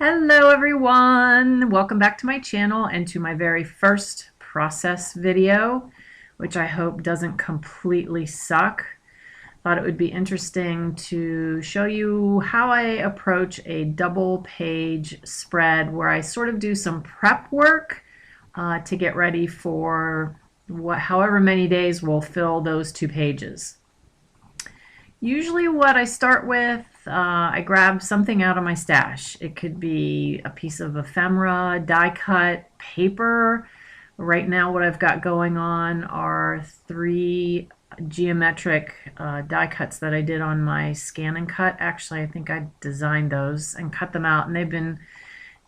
Hello everyone! Welcome back to my channel and to my very first process video, which I hope doesn't completely suck. Thought it would be interesting to show you how I approach a double page spread where I sort of do some prep work to get ready for however many days will fill those 2 pages. Usually what I start with, I grab something out of my stash. It could be a piece of ephemera, die cut, paper. Right now what I've got going on are 3 geometric die cuts that I did on my scan and cut. Actually, I think I designed those and cut them out, and they've been,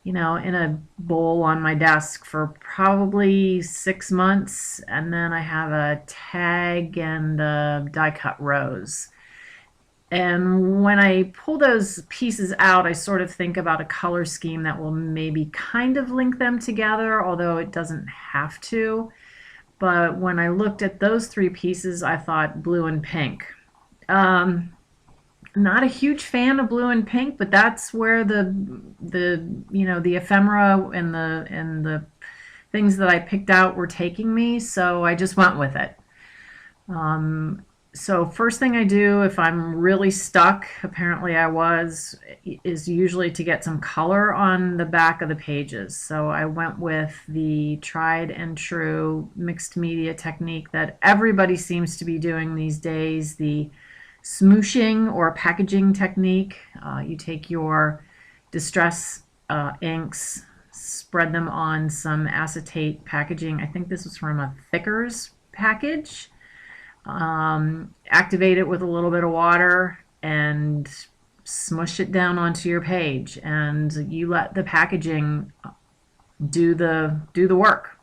in a bowl on my desk for probably 6 months. And then I have a tag and die cut rose. And when I pull those pieces out, I sort of think about a color scheme that will maybe kind of link them together, although it doesn't have to. But when I looked at those 3 pieces, I thought blue and pink. Not a huge fan of blue and pink, but that's where the ephemera and the things that I picked out were taking me, so I just went with it. So first thing I do if I'm really stuck, apparently I was, is usually to get some color on the back of the pages. So I went with the tried and true mixed media technique that everybody seems to be doing these days, the smooshing or packaging technique. You take your distress inks, spread them on some acetate packaging. I think this was from a Thickers package. Activate it with a little bit of water and smush it down onto your page, and you let the packaging do the work.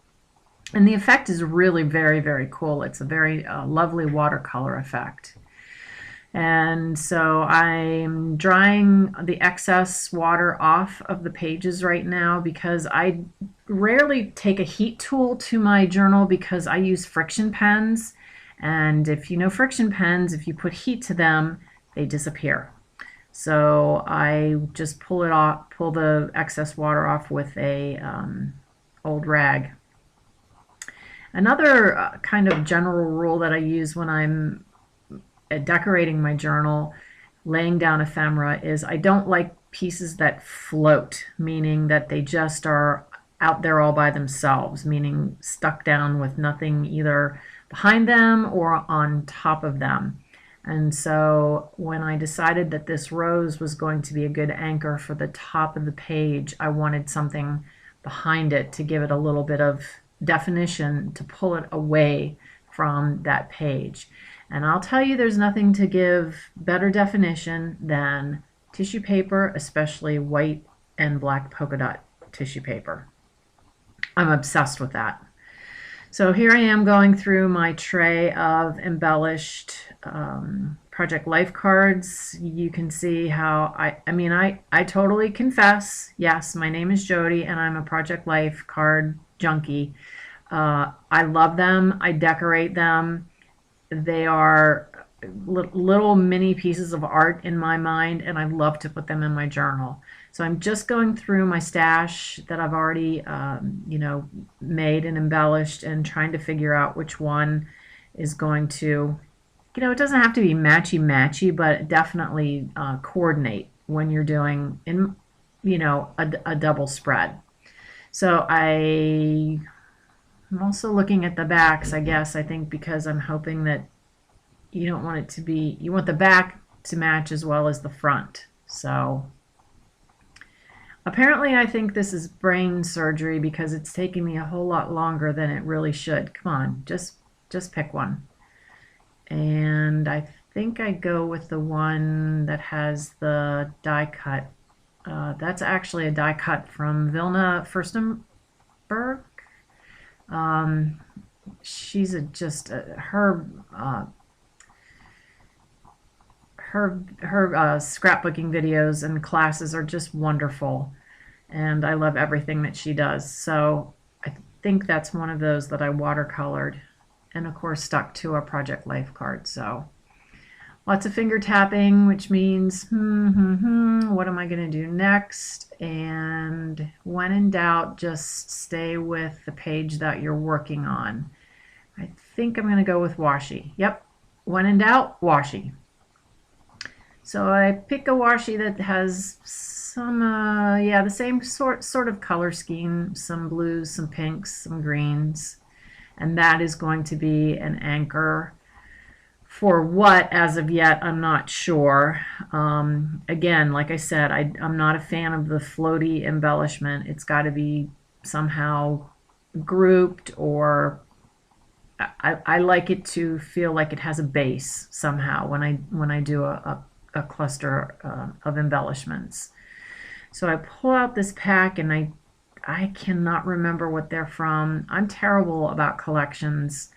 And the effect is really very, very cool. It's a very lovely watercolor effect. And so I'm drying the excess water off of the pages right now because I rarely take a heat tool to my journal because I use friction pens. And if you know friction pens, if you put heat to them, they disappear. So I just pull it off, pull the excess water off with a old rag. Another kind of general rule that I use when I'm decorating my journal, laying down ephemera, is I don't like pieces that float, meaning that they just are out there all by themselves, meaning stuck down with nothing either behind them or on top of them. And so when I decided that this rose was going to be a good anchor for the top of the page, I wanted something behind it to give it a little bit of definition, to pull it away from that page. And I'll tell you, there's nothing to give better definition than tissue paper, especially white and black polka dot tissue paper. I'm obsessed with that. So here I am going through my tray of embellished Project Life cards. You can see how I totally confess, yes, my name is Jody and I'm a Project Life card junkie. I love them. I decorate them. They are little mini pieces of art in my mind, and I love to put them in my journal. So I'm just going through my stash that I've already made and embellished, and trying to figure out which one is going to, it doesn't have to be matchy but definitely coordinate when you're doing a double spread. So I'm also looking at the backs, I think, because I'm hoping that you want the back to match as well as the front. So apparently I think this is brain surgery because it's taking me a whole lot longer than it really should. Come on, just pick one. And I think I go with the one that has the die cut. That's actually a die cut from Vilna Furstenberg. She's her scrapbooking videos and classes are just wonderful, and I love everything that she does. So I think that's one of those that I watercolored and of course stuck to a Project Life card. So Lots of finger tapping, which means, what am I going to do next? And when in doubt, just stay with the page that you're working on. I think I'm going to go with washi. Yep, when in doubt, washi. So I pick a washi that has some, yeah, the same sort of color scheme, some blues, some pinks, some greens, and that is going to be an anchor. For what, as of yet, I'm not sure. Again, like I said, I'm not a fan of the floaty embellishment. It's got to be somehow grouped, or I like it to feel like it has a base somehow when I do a cluster of embellishments. So I pull out this pack, and I cannot remember what they're from. I'm terrible about collections.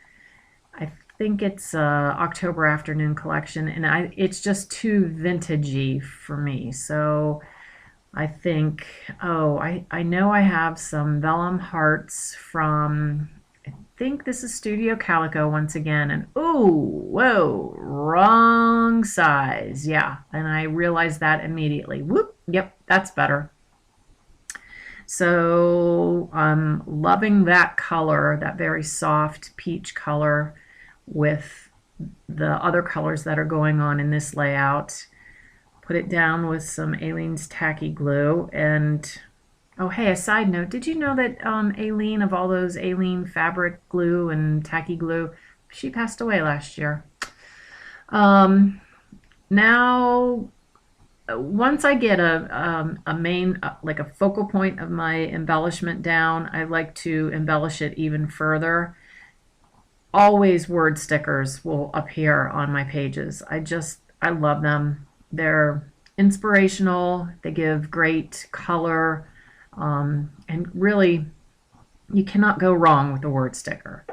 I think it's October Afternoon collection, and it's just too vintagey for me. So I think, oh, I know I have some vellum hearts from, I think this is Studio Calico once again, and ooh, whoa, wrong size. Yeah, and I realized that immediately. Whoop, yep, that's better. So I'm loving that color, that very soft peach color, with the other colors that are going on in this layout. Put it down with some Aileen's tacky glue. And oh, hey, a side note, did you know that Aileen, of all those Aileen fabric glue and tacky glue, she passed away last year. Now, once I get a main, like a focal point of my embellishment down, I like to embellish it even further. Always word stickers will appear on my pages. I love them. They're inspirational. They give great color. And really, you cannot go wrong with a word sticker.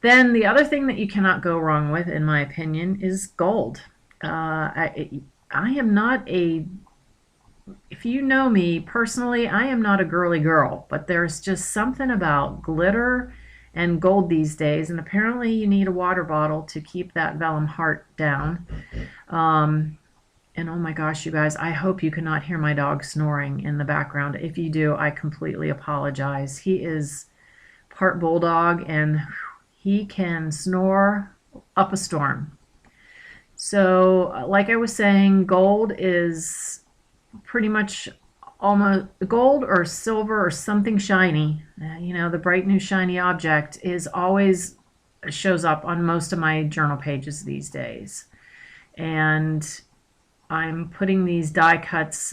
Then the other thing that you cannot go wrong with, in my opinion, is gold. I am not a, if you know me personally, I am not a girly girl, but there's just something about glitter and gold these days, and apparently you need a water bottle to keep that vellum heart down. And oh my gosh, you guys, I hope you cannot hear my dog snoring in the background. If you do, I completely apologize. He is part bulldog, and he can snore up a storm. So, like I was saying, gold is pretty much almost gold or silver or something shiny. You know, the bright new shiny object is always shows up on most of my journal pages these days. And I'm putting these die cuts.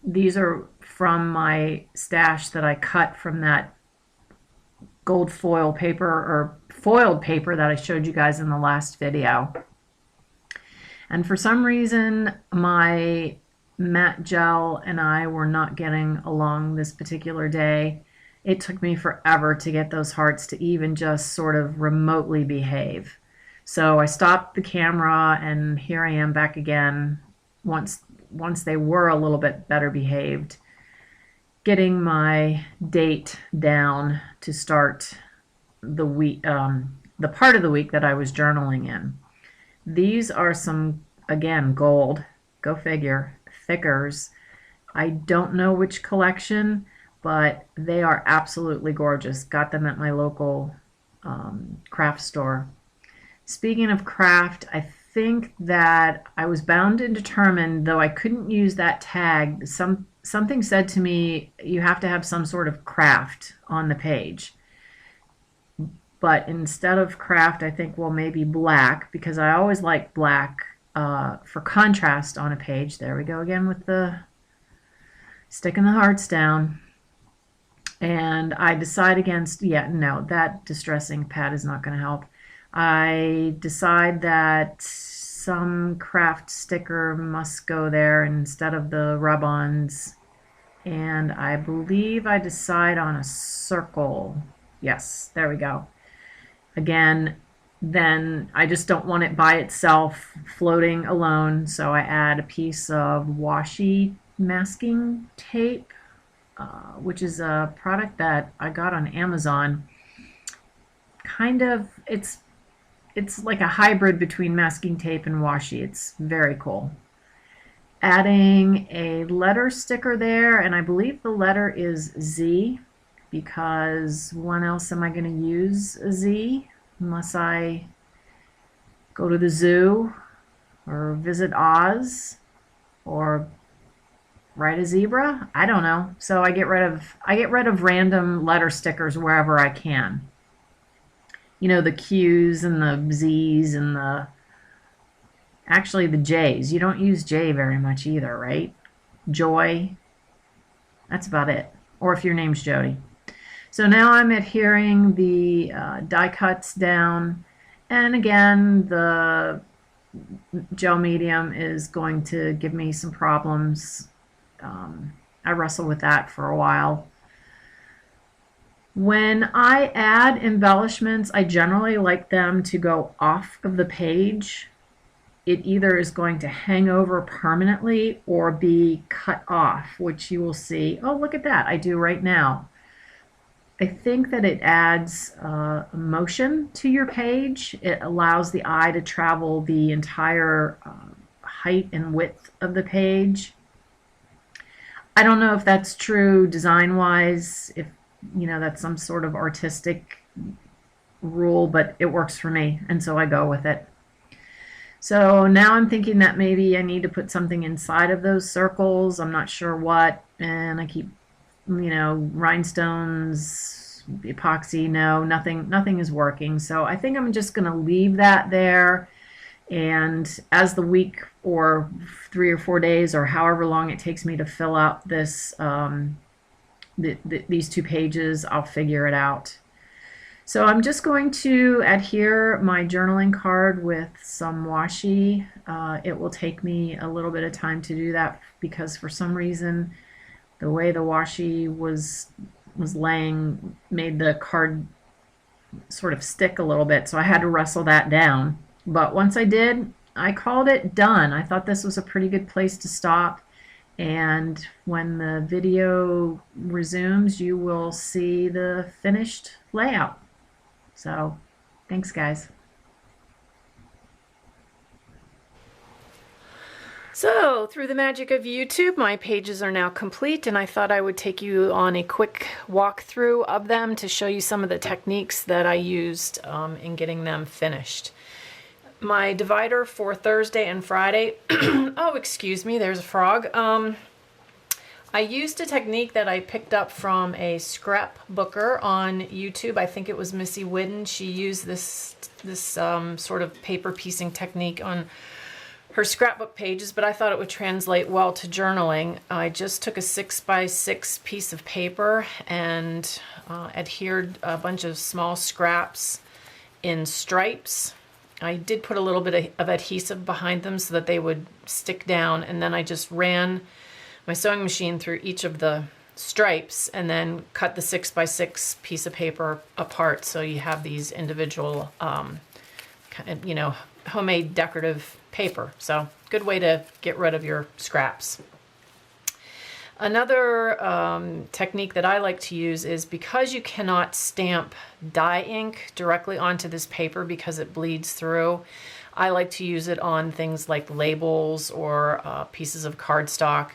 These are from my stash that I cut from that gold foil paper, or foiled paper, that I showed you guys in the last video. And for some reason, my matte gel and I were not getting along this particular day. It took me forever to get those hearts to even just sort of remotely behave. So I stopped the camera, and here I am back again once they were a little bit better behaved, getting my date down to start the week, the part of the week that I was journaling in. These are some, again, gold, go figure, thickers. I don't know which collection, but they are absolutely gorgeous. Got them at my local craft store. Speaking of craft, I think that I was bound and determined, though I couldn't use that tag. Something said to me, you have to have some sort of craft on the page. But instead of craft, I think, well, maybe black, because I always like black for contrast on a page. There we go again with the sticking the hearts down. And I decide against, yeah, no, that distressing pad is not going to help. I decide that some craft sticker must go there instead of the rub-ons. And I believe I decide on a circle. Yes, there we go. Again, then I just don't want it by itself floating alone, so I add a piece of washi masking tape, which is a product that I got on Amazon. Kind of, it's It's like a hybrid between masking tape and washi. It's very cool. Adding a letter sticker there, and I believe the letter is Z, because when else am I going to use a Z unless I go to the zoo or visit Oz or ride a zebra? I don't know. So I get rid of random letter stickers wherever I can. You know, the Q's and the Z's and actually the J's. You don't use J very much either, right? Joy. That's about it. Or if your name's Jody. So now I'm adhering the die cuts down, and again the gel medium is going to give me some problems. I wrestle with that for a while. When I add embellishments, I generally like them to go off of the page. It either is going to hang over permanently or be cut off, which you will see. Oh, look at that. I do right now. I think that it adds motion to your page. It allows the eye to travel the entire height and width of the page. I don't know if that's true design-wise, if you know that's some sort of artistic rule, but it works for me, and so I go with it. So now I'm thinking that maybe I need to put something inside of those circles. I'm not sure what, and I keep, you know, rhinestones, epoxy. No, nothing is working. So I think I'm just going to leave that there, and as the week or 3 or 4 days or however long it takes me to fill out this these 2 pages, I'll figure it out. So I'm just going to adhere my journaling card with some washi. It will take me a little bit of time to do that because for some reason the way the washi was laying made the card sort of stick a little bit, so I had to wrestle that down. But once I did, I called it done. I thought this was a pretty good place to stop, and when the video resumes you will see the finished layout. So thanks guys. So through the magic of YouTube, my pages are now complete, and I thought I would take you on a quick walkthrough of them to show you some of the techniques that I used in getting them finished. My divider for Thursday and Friday, oh excuse me, there's a frog. I used a technique that I picked up from a scrapbooker on YouTube. I think it was Missy Whidden. She used this sort of paper piecing technique on her scrapbook pages, but I thought it would translate well to journaling. I just took a 6x6 piece of paper and adhered a bunch of small scraps in stripes. I did put a little bit of adhesive behind them so that they would stick down, and then I just ran my sewing machine through each of the stripes and then cut the 6x6 piece of paper apart so you have these individual you know, homemade decorative paper. So good way to get rid of your scraps. Another technique that I like to use is, because you cannot stamp dye ink directly onto this paper because it bleeds through, I like to use it on things like labels or pieces of cardstock,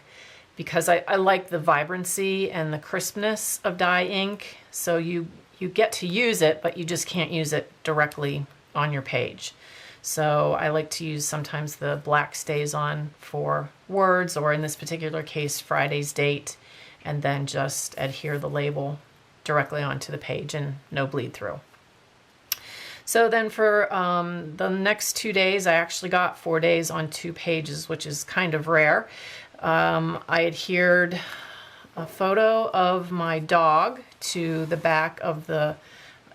because I like the vibrancy and the crispness of dye ink. So you get to use it, but you just can't use it directly on your page. So I like to use sometimes the black stays on for words, or in this particular case, Friday's date, and then just adhere the label directly onto the page and no bleed through. So then for the next 2 days, I actually got 4 days on 2 pages, which is kind of rare. I adhered a photo of my dog to the back of the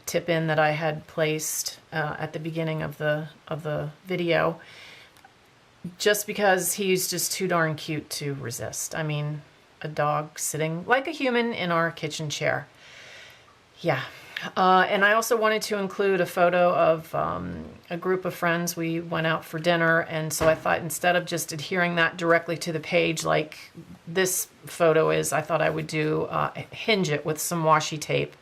tip-in that I had placed at the beginning of the video, just because he's just too darn cute to resist. I mean, a dog sitting like a human in our kitchen chair. Yeah. And I also wanted to include a photo of a group of friends. We went out for dinner, and so I thought instead of just adhering that directly to the page like this photo is, I thought I would do hinge it with some washi tape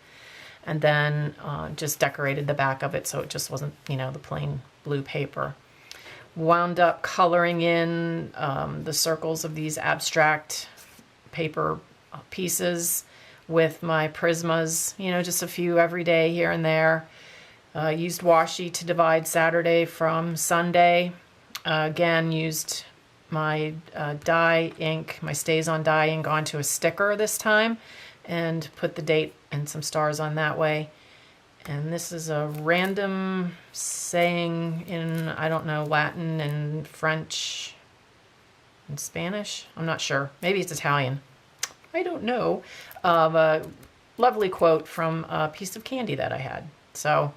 and then just decorated the back of it so it just wasn't, you know, the plain blue paper. Wound up coloring in the circles of these abstract paper pieces with my Prismas, you know, just a few every day here and there. Used washi to divide Saturday from Sunday. Again, used my dye ink, my StazOn dye ink onto a sticker this time and put the date and some stars on that way. And this is a random saying in, I don't know, Latin and French and Spanish. I'm not sure. Maybe it's Italian. I don't know. Of a lovely quote from a piece of candy that I had. So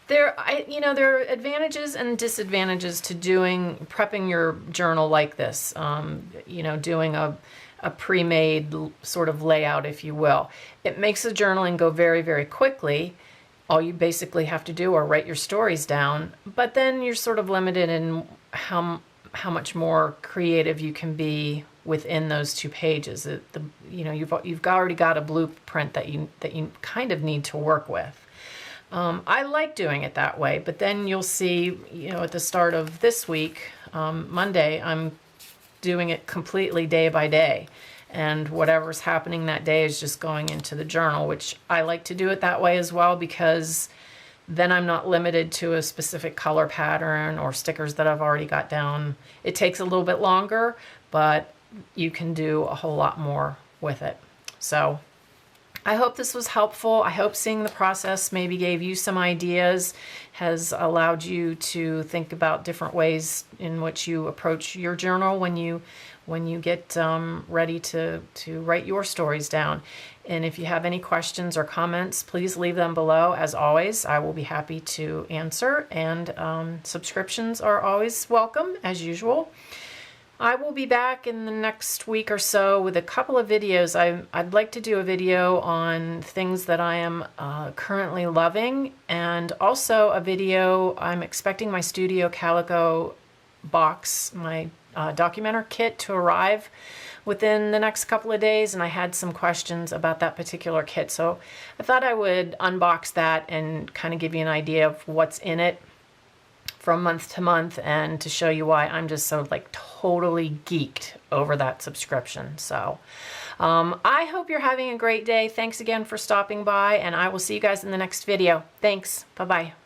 there are advantages and disadvantages to prepping your journal like this. Doing a pre-made sort of layout, if you will. It makes the journaling go very, very quickly. All you basically have to do are write your stories down, but then you're sort of limited in how much more creative you can be within those 2 pages. You've already got a blueprint that you kind of need to work with. I like doing it that way, but then you'll see, at the start of this week, Monday, I'm doing it completely day by day, and whatever's happening that day is just going into the journal, which I like to do it that way as well, because then I'm not limited to a specific color pattern or stickers that I've already got down. It takes a little bit longer, but you can do a whole lot more with it. So I hope this was helpful. I hope seeing the process maybe gave you some ideas, has allowed you to think about different ways in which you approach your journal when you get ready to write your stories down. And if you have any questions or comments, please leave them below. As always, I will be happy to answer, and subscriptions are always welcome, as usual. I will be back in the next week or so with a couple of videos. I'd like to do a video on things that I am currently loving, and also a video, I'm expecting my Studio Calico box, my documenter kit, to arrive within the next couple of days, and I had some questions about that particular kit. So I thought I would unbox that and kind of give you an idea of what's in it from month to month, and to show you why I'm just so totally geeked over that subscription. So I hope you're having a great day. Thanks again for stopping by, and I will see you guys in the next video. Thanks. Bye-bye.